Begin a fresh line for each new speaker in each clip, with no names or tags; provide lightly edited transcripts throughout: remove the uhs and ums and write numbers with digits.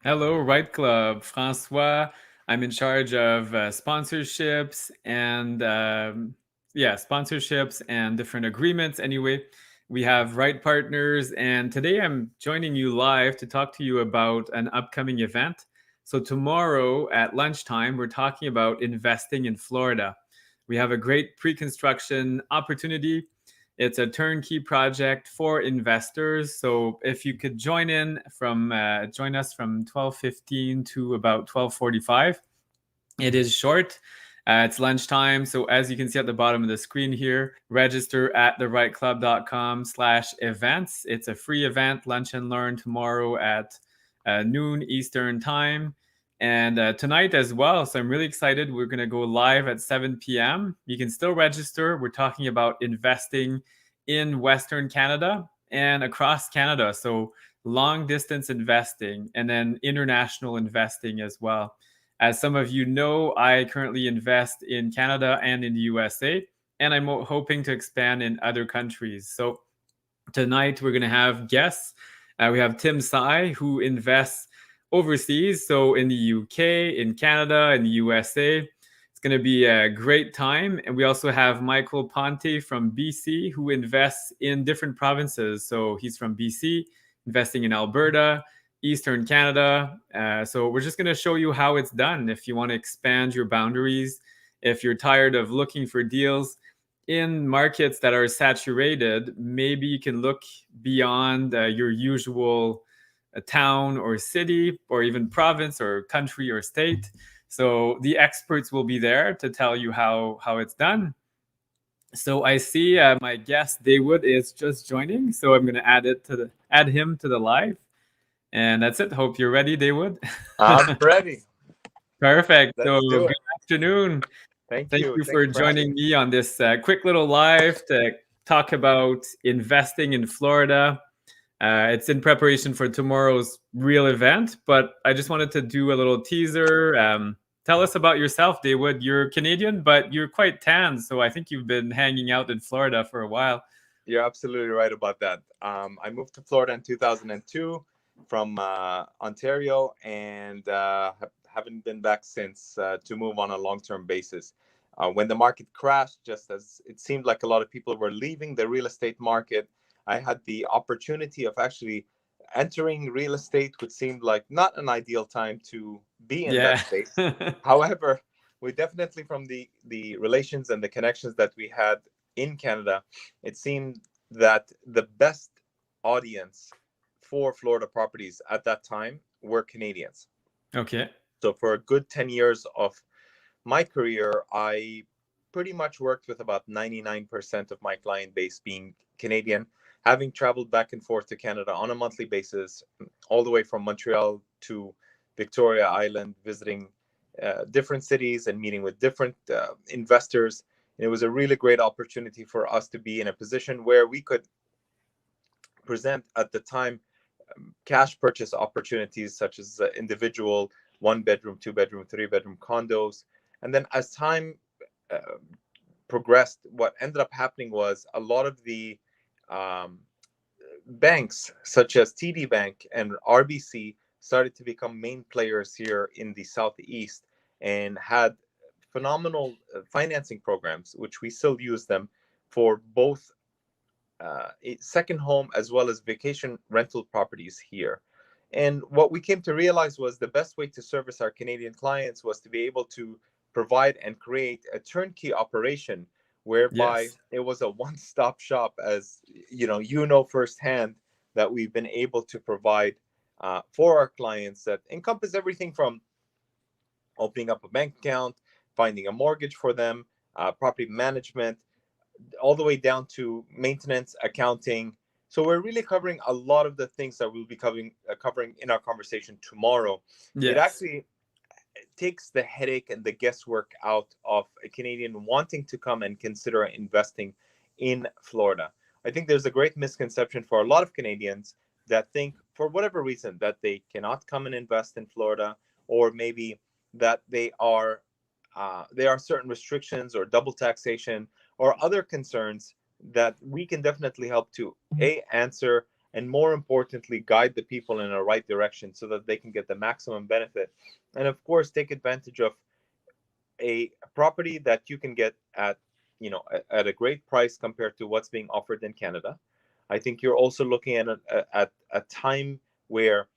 Hello, Right Club. François. I'm in charge of sponsorships and sponsorships and different agreements. Anyway, we have Right Partners, and today I'm joining you live to talk to you about an upcoming event. So tomorrow at lunchtime, we're talking about investing in Florida. We have a great pre-construction opportunity. It's a turnkey project for investors. So if you could join us from 12:15 to about 12:45. It is short. It's lunchtime. So as you can see at the bottom of the screen here, register at therightclub.com/events. It's a free event, lunch and learn tomorrow at noon Eastern time. And tonight as well. So I'm really excited. We're going to go live at 7 p.m. You can still register. We're talking about investing in Western Canada and across Canada. So long distance investing and then international investing as well. As some of you know, I currently invest in Canada and in the USA, and I'm hoping to expand in other countries. So tonight we're going to have guests. We have Tim Sai, who invests overseas, so in the UK, in Canada, in the USA. It's going to be a great time. And we also have Michael Ponte from BC, who invests in different provinces. So he's from BC, investing in Alberta, Eastern Canada. So we're just going to show you how it's done. If you want to expand your boundaries, if you're tired of looking for deals in markets that are saturated, maybe you can look beyond your usual town or city or even province or country or state. So the experts will be there to tell you how it's done. So I see my guest Dawood is just joining, so I'm going to add him to the live, and that's it. Hope you're ready, Dawood.
I'm ready.
Perfect. So
Let's do
good
it.
afternoon.
Thank
Thank
you.
you
Thank
for
you for having
joining
me.
me on this quick little live to talk about investing in Florida. It's in preparation for tomorrow's real event, but I just wanted to do a little teaser. Tell us about yourself, Dawood. You're Canadian, but you're quite tan, so I think you've been hanging out in Florida for a while.
You're absolutely right about that. I moved to Florida in 2002 from Ontario and haven't been back since to move on a long term basis. When the market crashed, just as it seemed like a lot of people were leaving the real estate market, I had the opportunity of actually entering real estate, which seemed like not an ideal time to be in that
Yeah.
space. However, we definitely, from the relations and the connections that we had in Canada, it seemed that the best audience for Florida properties at that time were Canadians.
Okay.
So for a good 10 years of my career, I pretty much worked with about 99% of my client base being Canadian, having traveled back and forth to Canada on a monthly basis, all the way from Montreal to Victoria Island, visiting different cities and meeting with different investors. And it was a really great opportunity for us to be in a position where we could present at the time cash purchase opportunities such as individual 1 bedroom, 2 bedroom, 3 bedroom condos. And then as time uh, progressed, what ended up happening was a lot of the um, banks, such as TD Bank and RBC, started to become main players here in the Southeast and had phenomenal financing programs, which we still use them for both a second home as well as vacation rental properties here. And what we came to realize was the best way to service our Canadian clients was to be able to provide and create a turnkey operation whereby
Yes.
it was a one-stop shop, as you know firsthand, that we've been able to provide for our clients that encompass everything from opening up a bank account, finding a mortgage for them, property management, all the way down to maintenance, accounting. So we're really covering a lot of the things that we'll be covering in our conversation tomorrow. It
Yes.
actually takes the headache and the guesswork out of a Canadian wanting to come and consider investing in Florida. I think there's a great misconception for a lot of Canadians that think, for whatever reason, that they cannot come and invest in Florida, or maybe that there are certain restrictions or double taxation or other concerns that we can definitely help to answer, and more importantly, guide the people in the right direction so that they can get the maximum benefit. And of course, take advantage of a property that you can get at, at a great price compared to what's being offered in Canada. I think you're also looking at a time where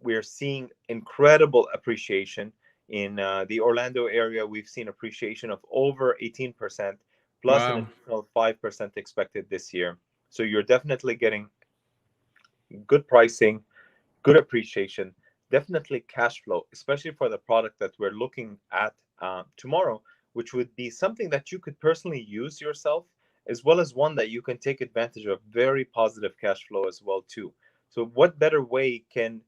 we're seeing incredible appreciation in the Orlando area. We've seen appreciation of over 18%, plus an
Wow.
additional 5% expected this year. So you're definitely getting good pricing, good appreciation, definitely cash flow, especially for the product that we're looking at tomorrow, which would be something that you could personally use yourself, as well as one that you can take advantage of very positive cash flow as well too. So what better way can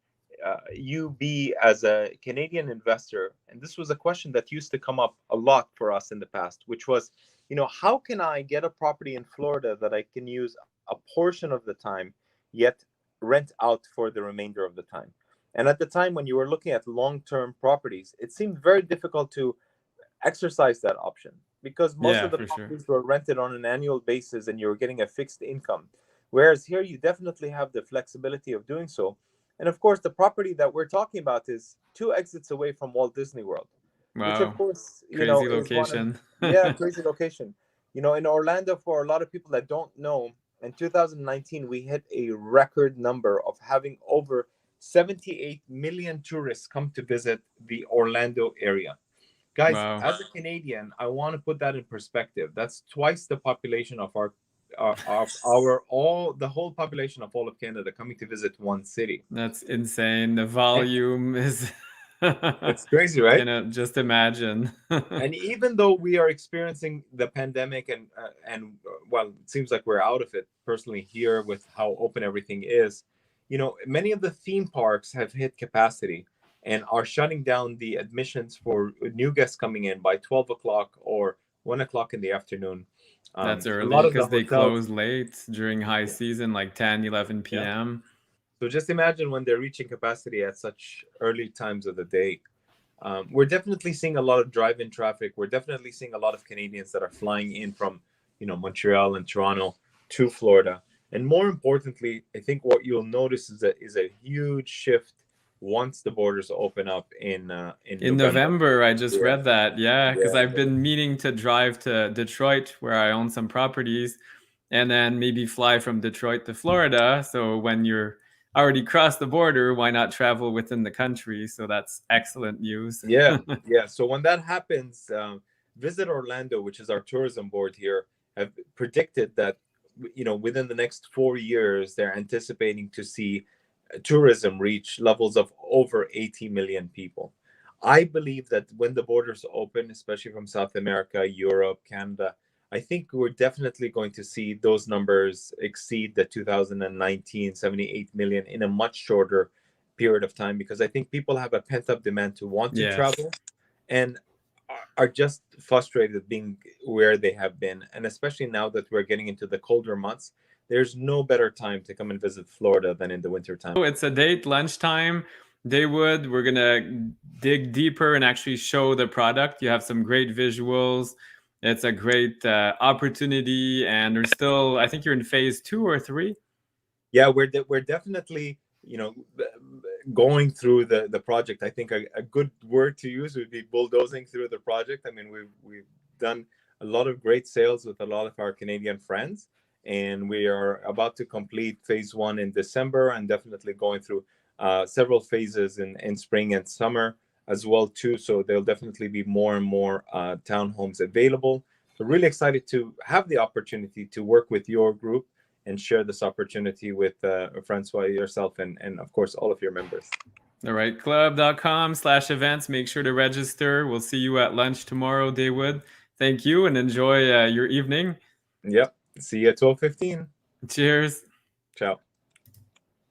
you be as a Canadian investor? And this was a question that used to come up a lot for us in the past, which was, how can I get a property in Florida that I can use a portion of the time, yet rent out for the remainder of the time? And at the time when you were looking at long-term properties, it seemed very difficult to exercise that option because most
Yeah,
of the
for sure.
properties were rented on an annual basis and you were getting a fixed income. Whereas here you definitely have the flexibility of doing so. And of course, the property that we're talking about is 2 exits away from Walt Disney World, which of
Wow.
course,
Crazy
is one of,
location.
yeah, crazy location. In Orlando, for a lot of people that don't know, in 2019, we hit a record number of having over 78 million tourists come to visit the Orlando area. Guys,
Wow.
as a Canadian, I want to put that in perspective. That's twice the population of our all the whole population of all of Canada coming to visit one city.
That's insane. The
And
volume is
it's crazy, right?
just imagine.
And even though we are experiencing the pandemic well, it seems like we're out of it personally here with how open everything is, many of the theme parks have hit capacity and are shutting down the admissions for new guests coming in by 12 o'clock or 1 o'clock in the afternoon.
That's
A
early
lot of the
because they
hotels,
close late during high
yeah,
season, like 10,
yeah.
11 p.m.
So just imagine when they're reaching capacity at such early times of the day. We're definitely seeing a lot of drive-in traffic. We're definitely seeing a lot of Canadians that are flying in from, Montreal and Toronto to Florida. And more importantly, I think what you'll notice is a huge shift once the borders open up in
In
November.
November, I just
Yeah,
read that. Yeah, because
yeah,
I've been meaning to drive to Detroit, where I own some properties, and then maybe fly from Detroit to Florida. So when you're already crossed the border, why not travel within the country? So that's excellent news.
yeah, yeah. So when that happens, Visit Orlando, which is our tourism board here, have predicted that within the next 4 years, they're anticipating to see tourism reach levels of over 80 million people. I believe that when the borders open, especially from South America, Europe, Canada, I think we're definitely going to see those numbers exceed the 2019 78 million in a much shorter period of time, because I think people have a pent up demand to want to
Yes.
travel and are just frustrated being where they have been. And especially now that we're getting into the colder months, there's no better time to come and visit Florida than in the winter time.
Oh, it's a date, lunchtime. Dawood, we're gonna dig deeper and actually show the product. You have some great visuals. It's a great opportunity, and there's still, I think you're in phase 2 or 3.
Yeah, we're definitely going through the project. I think a good word to use would be bulldozing through the project. I mean, we've done a lot of great sales with a lot of our Canadian friends, and we are about to complete phase 1 in December, and definitely going through several phases in spring and summer as well too. So there'll definitely be more and more townhomes available. So really excited to have the opportunity to work with your group and share this opportunity with François, yourself, and of course, all of your members.
therightclub.com/events. Make sure to register. We'll see you at lunch tomorrow, Dawood. Thank you and enjoy your evening.
Yep. See you at 12:15.
Cheers.
Ciao.